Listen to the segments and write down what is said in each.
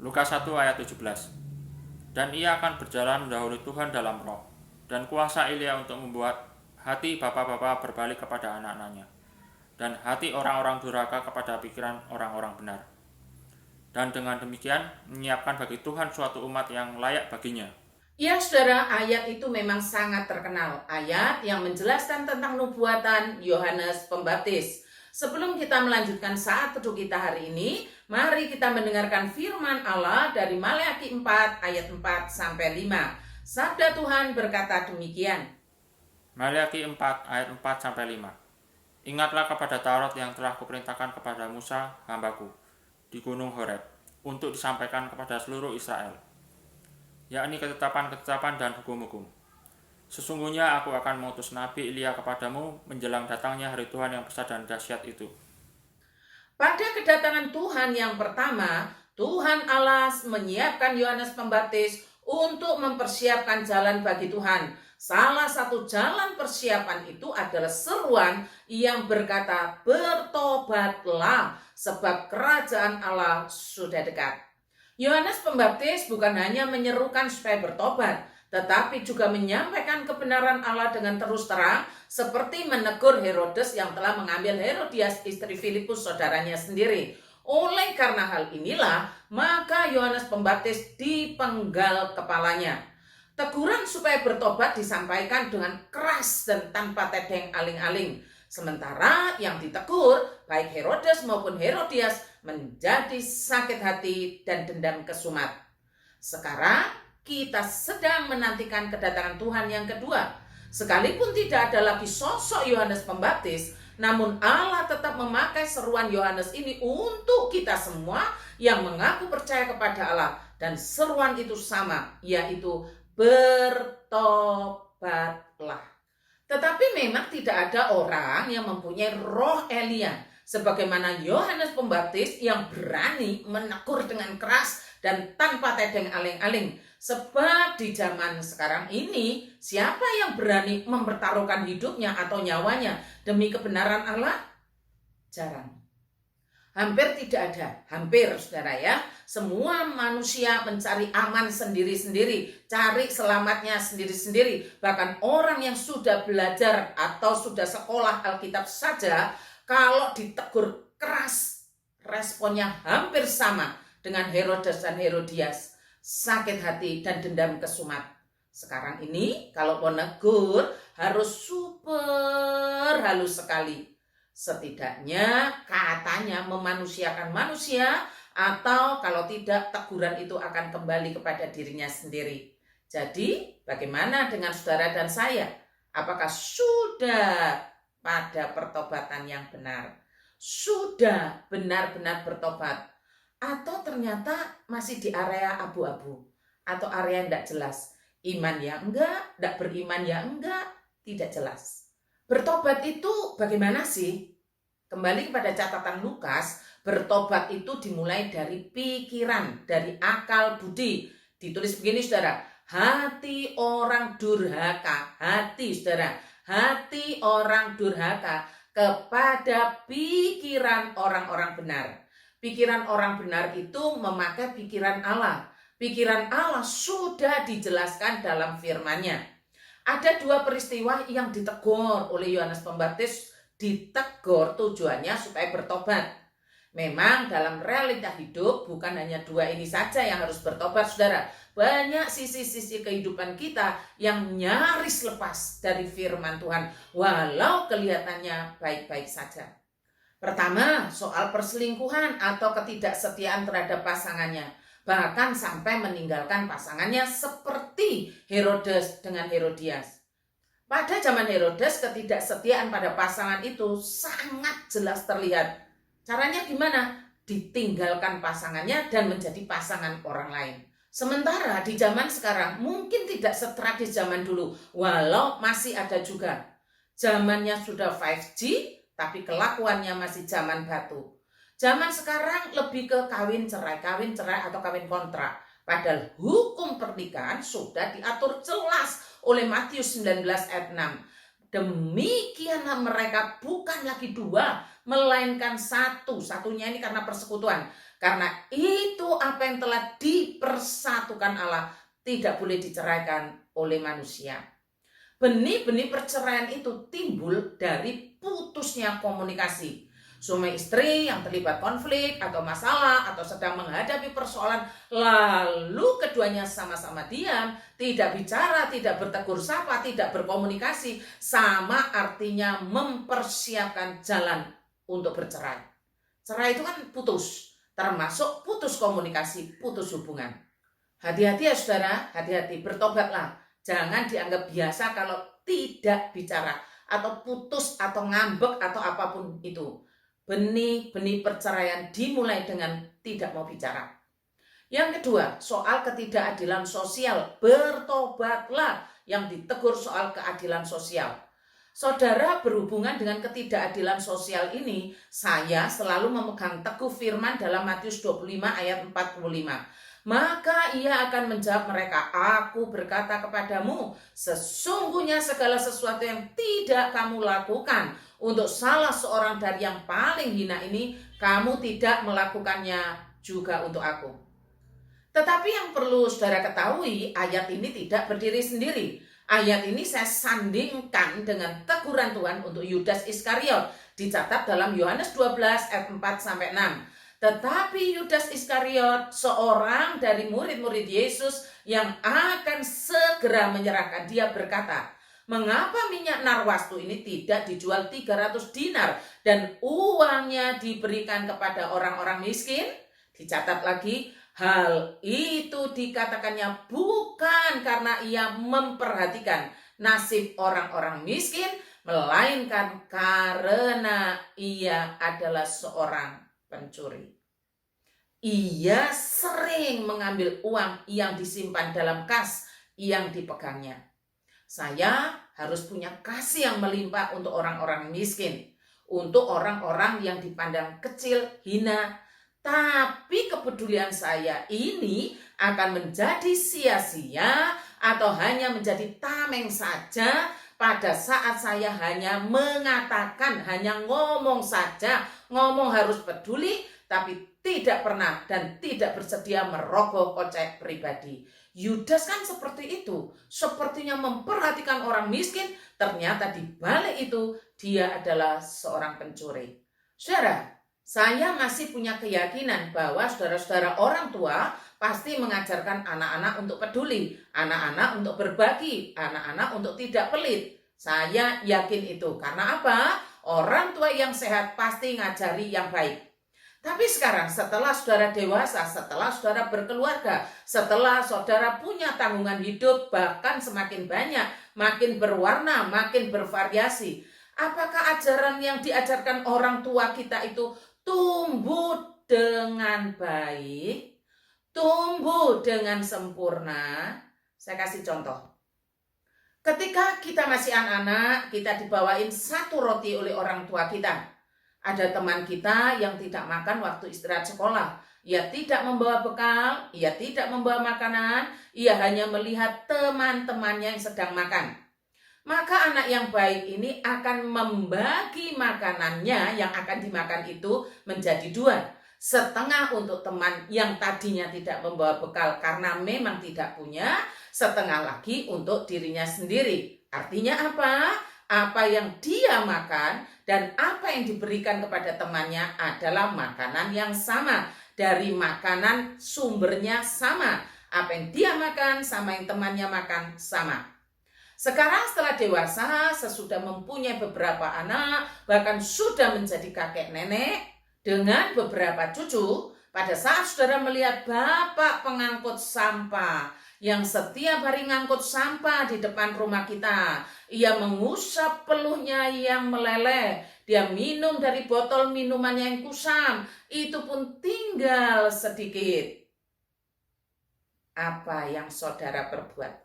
Lukas 1 ayat 17. Dan ia akan berjalan mendahului Tuhan dalam roh dan kuasa Elia untuk membuat hati bapak-bapak berbalik kepada anak-anaknya dan hati orang-orang durhaka kepada pikiran orang-orang benar. Dan dengan demikian menyiapkan bagi Tuhan suatu umat yang layak baginya. Ya saudara, ayat itu memang sangat terkenal. Ayat yang menjelaskan tentang nubuatan Yohanes Pembaptis. Sebelum kita melanjutkan saat teduh kita hari ini, mari kita mendengarkan firman Allah dari Maleakhi 4 ayat 4 sampai 5. Sabda Tuhan berkata demikian. Maleakhi 4 ayat 4 sampai 5. Ingatlah kepada Taurat yang telah kuperintahkan kepada Musa hambaku di gunung Horeb untuk disampaikan kepada seluruh Israel, yakni ketetapan-ketetapan dan hukum-hukum. Sesungguhnya aku akan mengutus Nabi Elia kepadamu menjelang datangnya hari Tuhan yang besar dan dahsyat itu. Pada kedatangan Tuhan yang pertama, Tuhan Allah menyiapkan Yohanes Pembaptis untuk mempersiapkan jalan bagi Tuhan. Salah satu jalan persiapan itu adalah seruan yang berkata, bertobatlah sebab kerajaan Allah sudah dekat. Yohanes Pembaptis bukan hanya menyerukan supaya bertobat, tetapi juga menyampaikan kebenaran Allah dengan terus terang, seperti menegur Herodes yang telah mengambil Herodias istri Filipus saudaranya sendiri. Oleh karena hal inilah, maka Yohanes Pembaptis dipenggal kepalanya. Teguran supaya bertobat disampaikan dengan keras dan tanpa tedeng aling-aling. Sementara yang ditegur, baik Herodes maupun Herodias, menjadi sakit hati dan dendam kesumat. Sekarang kita sedang menantikan kedatangan Tuhan yang kedua. Sekalipun tidak ada lagi sosok Yohanes Pembaptis, namun Allah tetap memakai seruan Yohanes ini untuk kita semua yang mengaku percaya kepada Allah. Dan seruan itu sama, yaitu bertobatlah. Tetapi memang tidak ada orang yang mempunyai roh Elia sebagaimana Yohanes Pembaptis yang berani menegur dengan keras dan tanpa tedeng aling-aling. Sebab di zaman sekarang ini, siapa yang berani mempertaruhkan hidupnya atau nyawanya demi kebenaran Allah? Jarang. Hampir tidak ada, hampir saudara ya. Semua manusia mencari aman sendiri-sendiri, cari selamatnya sendiri-sendiri. Bahkan orang yang sudah belajar atau sudah sekolah Alkitab saja, kalau ditegur keras, responnya hampir sama dengan Herodes dan Herodias. Sakit hati dan dendam kesumat. Sekarang ini kalau mau negur harus super halus sekali. Setidaknya katanya memanusiakan manusia, atau kalau tidak teguran itu akan kembali kepada dirinya sendiri. Jadi bagaimana dengan saudara dan saya? Apakah sudah pada pertobatan yang benar? Sudah benar-benar bertobat? Atau ternyata masih di area abu-abu? Atau area yang tidak jelas? Iman ya enggak, tidak beriman ya enggak, tidak jelas. Bertobat itu bagaimana sih? Kembali kepada catatan Lukas, bertobat itu dimulai dari pikiran, dari akal budi. Ditulis begini saudara, hati orang durhaka, hati saudara, hati orang durhaka kepada pikiran orang-orang benar. Pikiran orang benar itu memakai pikiran Allah. Pikiran Allah sudah dijelaskan dalam firman-Nya. Ada dua peristiwa yang ditegur oleh Yohanes Pembaptis, ditegur tujuannya supaya bertobat. Memang dalam realita hidup bukan hanya dua ini saja yang harus bertobat saudara. Banyak sisi-sisi kehidupan kita yang nyaris lepas dari firman Tuhan, walau kelihatannya baik-baik saja. Pertama, soal perselingkuhan atau ketidaksetiaan terhadap pasangannya. Bahkan sampai meninggalkan pasangannya seperti Herodes dengan Herodias. Pada zaman Herodes, ketidaksetiaan pada pasangan itu sangat jelas terlihat. Caranya gimana? Ditinggalkan pasangannya dan menjadi pasangan orang lain. Sementara di zaman sekarang mungkin tidak setragis zaman dulu, walau masih ada juga. Zamannya sudah 5G, tapi kelakuannya masih zaman batu. Zaman sekarang lebih ke kawin cerai atau kawin kontrak. Padahal hukum pernikahan sudah diatur jelas oleh Matius 19 ayat 6. Demikianlah mereka bukan lagi dua, melainkan satu. Satunya ini karena persekutuan. Karena itu apa yang telah dipersatukan Allah tidak boleh diceraikan oleh manusia. Benih-benih perceraian itu timbul dari putusnya komunikasi. Suami istri yang terlibat konflik atau masalah atau sedang menghadapi persoalan, lalu keduanya sama-sama diam, tidak bicara, tidak bertegur sapa, tidak berkomunikasi, sama artinya mempersiapkan jalan untuk bercerai. Cerai itu kan putus, termasuk putus komunikasi, putus hubungan. Hati-hati ya saudara, hati-hati, bertobatlah. Jangan dianggap biasa kalau tidak bicara, atau putus, atau ngambek, atau apapun itu. Benih-benih perceraian dimulai dengan tidak mau bicara. Yang kedua, soal ketidakadilan sosial. Bertobatlah, yang ditegur soal keadilan sosial. Saudara, berhubungan dengan ketidakadilan sosial ini, saya selalu memegang teguh firman dalam Matius 25 ayat 45. Maka ia akan menjawab mereka, aku berkata kepadamu, sesungguhnya segala sesuatu yang tidak kamu lakukan untuk salah seorang dari yang paling hina ini, kamu tidak melakukannya juga untuk aku. Tetapi yang perlu saudara ketahui, ayat ini tidak berdiri sendiri. Ayat ini saya sandingkan dengan teguran Tuhan untuk Yudas Iskariot, dicatat dalam Yohanes 12 ayat 4-6. Tetapi Yudas Iskariot, seorang dari murid-murid Yesus yang akan segera menyerahkan, dia berkata, mengapa minyak narwastu ini tidak dijual 300 dinar dan uangnya diberikan kepada orang-orang miskin? Dicatat lagi, hal itu dikatakannya bukan karena ia memperhatikan nasib orang-orang miskin, melainkan karena ia adalah seorang pencuri. Ia sering mengambil uang yang disimpan dalam kas yang dipegangnya. Saya harus punya kasih yang melimpah untuk orang-orang miskin, untuk orang-orang yang dipandang kecil, hina. Tapi kepedulian saya ini akan menjadi sia-sia atau hanya menjadi tameng saja pada saat saya hanya mengatakan, hanya ngomong saja, ngomong harus peduli, tapi tidak pernah dan tidak bersedia merogoh kocek pribadi. Yudas kan seperti itu, sepertinya memperhatikan orang miskin, ternyata di balik itu dia adalah seorang pencuri. Saudara, saya masih punya keyakinan bahwa saudara-saudara orang tua pasti mengajarkan anak-anak untuk peduli, anak-anak untuk berbagi, anak-anak untuk tidak pelit. Saya yakin itu. Karena apa? Orang tua yang sehat pasti ngajari yang baik. Tapi sekarang setelah saudara dewasa, setelah saudara berkeluarga, setelah saudara punya tanggungan hidup bahkan semakin banyak, makin berwarna, makin bervariasi, apakah ajaran yang diajarkan orang tua kita itu tumbuh dengan baik, tumbuh dengan sempurna? Saya kasih contoh. Ketika kita masih anak-anak, kita dibawain satu roti oleh orang tua kita. Ada teman kita yang tidak makan waktu istirahat sekolah. Ia tidak membawa bekal, ia tidak membawa makanan, ia hanya melihat teman-temannya yang sedang makan. Maka anak yang baik ini akan membagi makanannya yang akan dimakan itu menjadi dua. Setengah untuk teman yang tadinya tidak membawa bekal karena memang tidak punya, setengah lagi untuk dirinya sendiri. Artinya apa? Apa yang dia makan dan apa yang diberikan kepada temannya adalah makanan yang sama. Dari makanan sumbernya sama. Apa yang dia makan sama yang temannya makan sama. Sekarang setelah dewasa, sesudah mempunyai beberapa anak, bahkan sudah menjadi kakek nenek, dengan beberapa cucu, pada saat saudara melihat bapak pengangkut sampah yang setiap hari ngangkut sampah di depan rumah kita, ia mengusap peluhnya yang meleleh, dia minum dari botol minumannya yang kusam, itu pun tinggal sedikit. Apa yang saudara perbuat?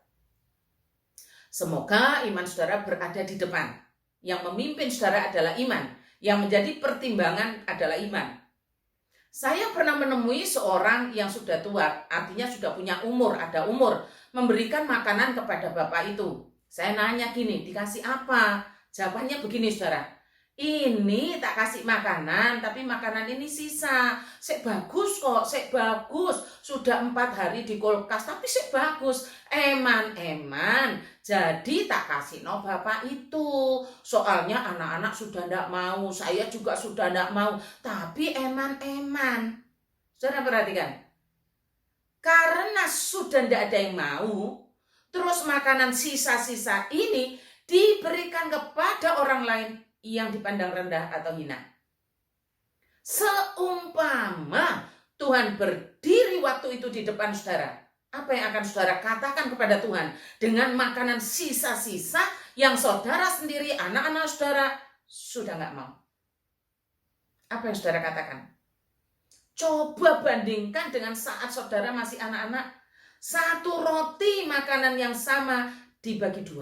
Semoga iman saudara berada di depan. Yang memimpin saudara adalah iman. Yang menjadi pertimbangan adalah iman. Saya pernah menemui seorang yang sudah tua, artinya sudah punya umur, ada umur, memberikan makanan kepada bapak itu. Saya nanya gini, dikasih apa? Jawabannya begini saudara, Ini tak kasih makanan, tapi makanan ini sisa. Sik bagus kok, sik bagus. Sudah 4 hari di kulkas, tapi sik bagus. Eman. Jadi tak kasih no bapak itu. Soalnya anak-anak sudah ndak mau, saya juga sudah ndak mau. Tapi eman. Saudara perhatikan. Karena sudah ndak ada yang mau, terus makanan sisa-sisa ini diberikan kepada orang lain yang dipandang rendah atau hina. Seumpama Tuhan berdiri waktu itu di depan saudara, apa yang akan saudara katakan kepada Tuhan dengan makanan sisa-sisa yang saudara sendiri, anak-anak saudara sudah nggak mau? Apa yang saudara katakan? Coba bandingkan dengan saat saudara masih anak-anak. 1 roti makanan yang sama dibagi 2.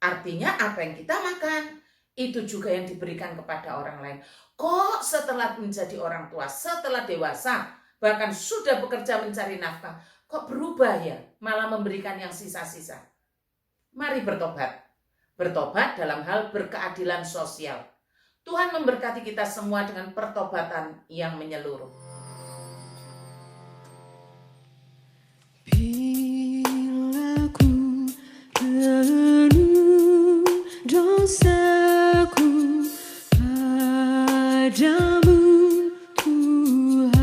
Artinya apa yang kita makan itu juga yang diberikan kepada orang lain. Kok setelah menjadi orang tua, setelah dewasa, bahkan sudah bekerja mencari nafkah, kok berubah ya, malah memberikan yang sisa-sisa? Mari bertobat. Bertobat dalam hal berkeadilan sosial. Tuhan memberkati kita semua dengan pertobatan yang menyeluruh. Bila ku penuh dosaku padamu Tuhan,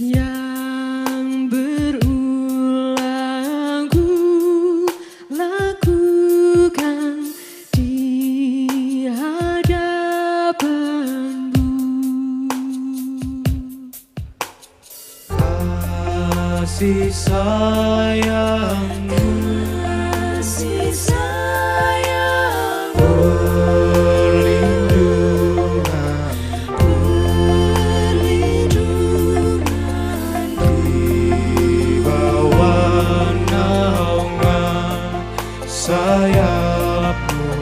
yang berulang ku lakukan di hadapan-Mu. Kasih sayang-Mu, perlindungan di bawah naungan sayap-Mu,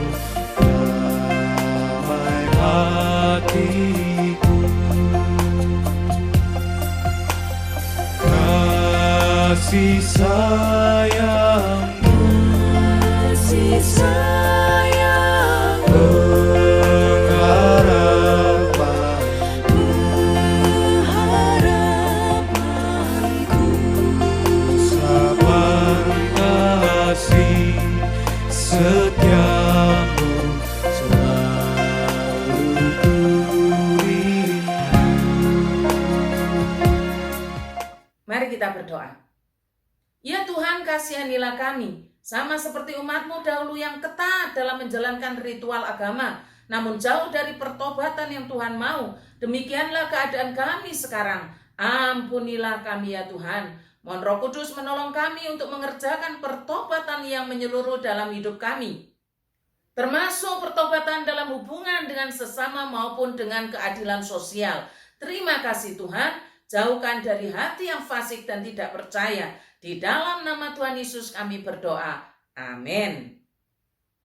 damai hatiku. Kasih sayang-Mu, pengharapanku, sabar kasih setiamu selalu ku rindu. Mari kita berdoa. Ya Tuhan, kasihanilah kami, sama seperti umat-Mu dahulu yang ketat dalam menjalankan ritual agama, namun jauh dari pertobatan yang Tuhan mau. Demikianlah keadaan kami sekarang. Ampunilah kami ya Tuhan. Mohon Roh Kudus menolong kami untuk mengerjakan pertobatan yang menyeluruh dalam hidup kami, termasuk pertobatan dalam hubungan dengan sesama maupun dengan keadilan sosial. Terima kasih Tuhan. Jauhkan dari hati yang fasik dan tidak percaya. Di dalam nama Tuhan Yesus kami berdoa. Amin.